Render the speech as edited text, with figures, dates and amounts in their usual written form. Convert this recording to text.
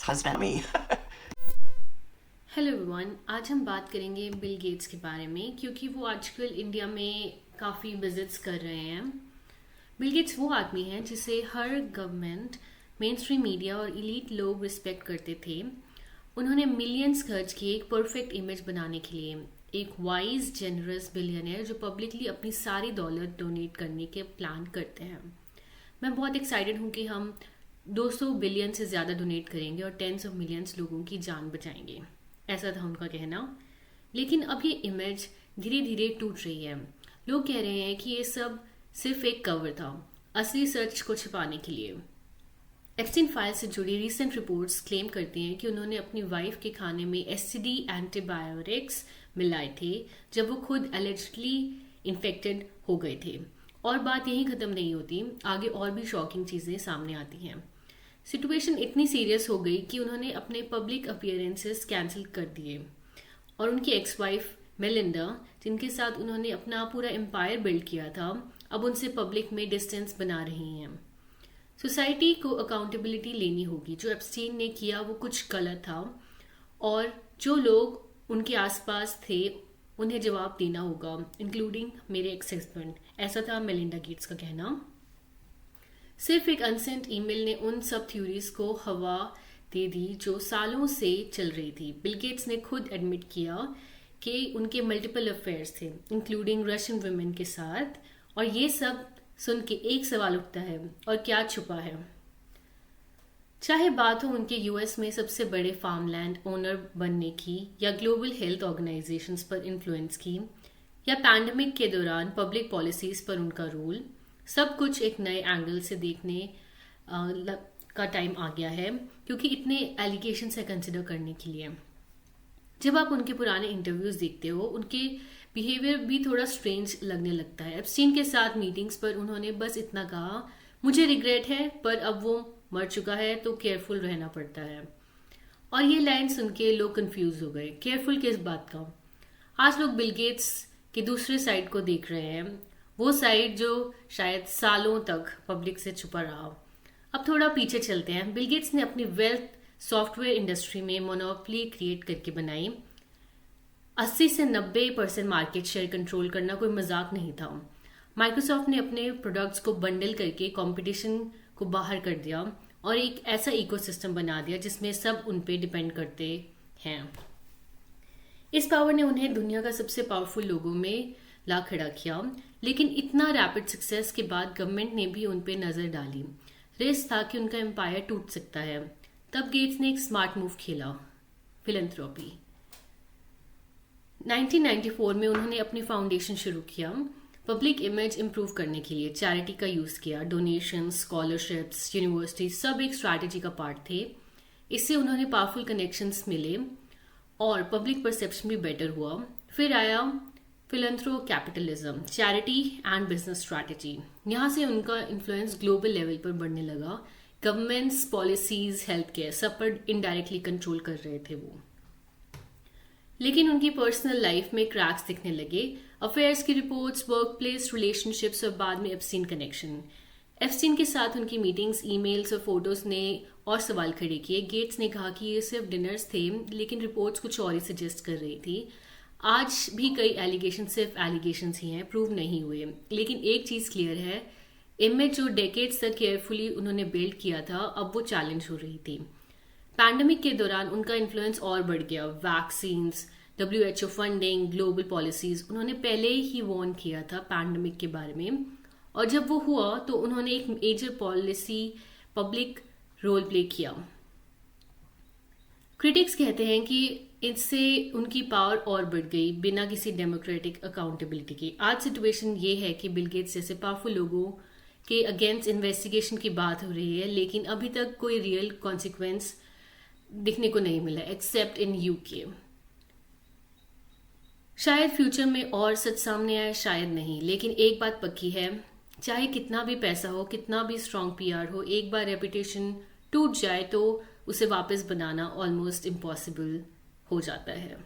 husband me. Hello everyone, आज हम बात करेंगे बिल गेट्स के बारे में क्योंकि वो आजकल इंडिया में काफ़ी विजिट्स कर रहे हैं। बिल गेट्स वो आदमी हैं जिसे हर गवर्नमेंट, मेन स्ट्रीम मीडिया और इलीट लोग रिस्पेक्ट करते थे। उन्होंने मिलियंस खर्च किए एक परफेक्ट इमेज बनाने के लिए, एक वाइज जेनरस बिलियनर जो पब्लिकली अपनी सारी दौलत डोनेट करने के प्लान करते हैं। मैं बहुत एक्साइटेड हूँ कि हम 200 बिलियन से ज़्यादा डोनेट करेंगे और टेंस ऑफ मिलियंस लोगों की जान बचाएंगे, ऐसा था उनका कहना। लेकिन अब ये इमेज धीरे धीरे टूट रही है। लोग कह रहे हैं कि ये सब सिर्फ एक कवर था, असली सच को छिपाने के लिए। एप्स्टीन फाइल से जुड़ी रीसेंट रिपोर्ट्स क्लेम करती हैं कि उन्होंने अपनी वाइफ के खाने में एसटीडी एंटीबायोटिक्स मिलाए थे जब वो खुद एलिजिडली इन्फेक्टेड हो गए थे। और बात यहीं ख़त्म नहीं होती, आगे और भी शॉकिंग चीज़ें सामने आती हैं। सिचुएशन इतनी सीरियस हो गई कि उन्होंने अपने पब्लिक अपीयरेंसेस कैंसिल कर दिए और उनकी एक्स वाइफ मेलिंडा, जिनके साथ उन्होंने अपना पूरा एम्पायर बिल्ड किया था, अब उनसे पब्लिक में डिस्टेंस बना रही हैं। सोसाइटी को अकाउंटेबिलिटी लेनी होगी। जो एप्स्टीन ने किया वो कुछ गलत था और जो लोग उनके आसपास थे उन्हें जवाब देना होगा, इंक्लूडिंग मेरे एक्स हस्बैंड, ऐसा था मेलिंडा गेट्स का कहना। सिर्फ एक अनसेंट ईमेल ने उन सब थ्योरीज को हवा दे दी जो सालों से चल रही थी। बिल गेट्स ने खुद एडमिट किया कि उनके मल्टीपल अफेयर्स थे, इंक्लूडिंग रशियन वुमेन के साथ। और ये सब सुन के एक सवाल उठता है, और क्या छुपा है? चाहे बात हो उनके यूएस में सबसे बड़े फार्मलैंड ओनर बनने की, या ग्लोबल हेल्थ ऑर्गेनाइजेशंस पर इन्फ्लुएंस की, या पैंडेमिक के दौरान पब्लिक पॉलिसीज पर उनका रोल, सब कुछ एक नए एंगल से देखने का टाइम आ गया है, क्योंकि इतने एलिगेशंस है कंसिडर करने के लिए। जब आप उनके पुराने इंटरव्यूज देखते हो, उनके बिहेवियर भी थोड़ा स्ट्रेंज लगने लगता है। एप्स्टीन के साथ मीटिंग्स पर उन्होंने बस इतना कहा, मुझे रिग्रेट है पर अब वो मर चुका है तो केयरफुल रहना पड़ता है। और ये लाइन सुन के लोग कंफ्यूज हो गए, केयरफुल किस बात का? आज लोग बिल गेट्स के दूसरे साइड को देख रहे हैं, वो साइड जो शायद सालों तक पब्लिक से छुपा रहा। अब थोड़ा पीछे चलते हैं। बिल गेट्स ने अपनी वेल्थ सॉफ्टवेयर इंडस्ट्री में मोनोपोली क्रिएट करके बनाई। 80 से 90% मार्केट शेयर कंट्रोल करना कोई मजाक नहीं था। माइक्रोसॉफ्ट ने अपने प्रोडक्ट्स को बंडल करके कंपटीशन को बाहर कर दिया और एक ऐसा इकोसिस्टम बना दिया जिसमें सब उन पे डिपेंड करते हैं। इस पावर ने उन्हें दुनिया का सबसे पावरफुल लोगों में ला खड़ा किया। लेकिन इतना रैपिड सक्सेस के बाद गवर्नमेंट ने भी उन पे नजर डाली। रिस्क था कि उनका एम्पायर टूट सकता है। तब गेट्स ने एक स्मार्ट मूव खेला, फिलैंथ्रोपी। 1994 में उन्होंने अपनी फाउंडेशन शुरू किया। पब्लिक इमेज इंप्रूव करने के लिए चैरिटी का यूज किया। डोनेशन, स्कॉलरशिप्स, यूनिवर्सिटी सब एक स्ट्रैटेजी का पार्ट थे। इससे उन्होंने पावरफुल कनेक्शंस मिले और पब्लिक परसेप्शन भी बेटर हुआ। फिर आया philanthrocapitalism, charity and business strategy. यहाँ से उनका इन्फ्लुएंस ग्लोबल लेवल पर बढ़ने लगा। गवर्नमेंट्स, पॉलिसीज, हेल्थ केयर सब पर इनडायरेक्टली कंट्रोल कर रहे थे वो। लेकिन उनकी पर्सनल लाइफ में क्रैक्स दिखने लगे। अफेयर्स की रिपोर्ट्स, वर्क प्लेस रिलेशनशिप्स और बाद में एप्स्टीन कनेक्शन। एप्स्टीन के साथ उनकी मीटिंग्स, ईमेल्स और फोटोज ने और सवाल खड़े किए। गेट्स ने कहा कि ये सिर्फ डिनर्स थे, लेकिन रिपोर्ट्स कुछ और ही सजेस्ट कर रही थी। आज भी कई एलिगेशन सिर्फ एलिगेशंस ही हैं, प्रूव नहीं हुए। लेकिन एक चीज क्लियर है, इमेज जो डेकेड्स तक केयरफुली उन्होंने बिल्ड किया था, अब वो चैलेंज हो रही थी। पैंडेमिक के दौरान उनका इन्फ्लुएंस और बढ़ गया। Vaccines, WHO funding, global policies, उन्होंने पहले ही वार्न किया था पैंडेमिक के बारे में। और जब वो हुआ तो उन्होंने एक major policy public role play किया। क्रिटिक्स कहते हैं कि इससे उनकी पावर और बढ़ गई बिना किसी डेमोक्रेटिक अकाउंटेबिलिटी के। आज सिचुएशन ये है कि बिल गेट्स जैसे पावरफुल लोगों के अगेंस्ट इन्वेस्टिगेशन की बात हो रही है, लेकिन अभी तक कोई रियल कॉन्सिक्वेंस दिखने को नहीं मिला, एक्सेप्ट इन यूके। शायद फ्यूचर में और सच सामने आए, शायद नहीं। लेकिन एक बात पक्की है, चाहे कितना भी पैसा हो, कितना भी स्ट्रॉन्ग पीआर हो, एक बार रेपुटेशन टूट जाए तो उसे वापस बनाना ऑलमोस्ट इम्पॉसिबल हो जाता है।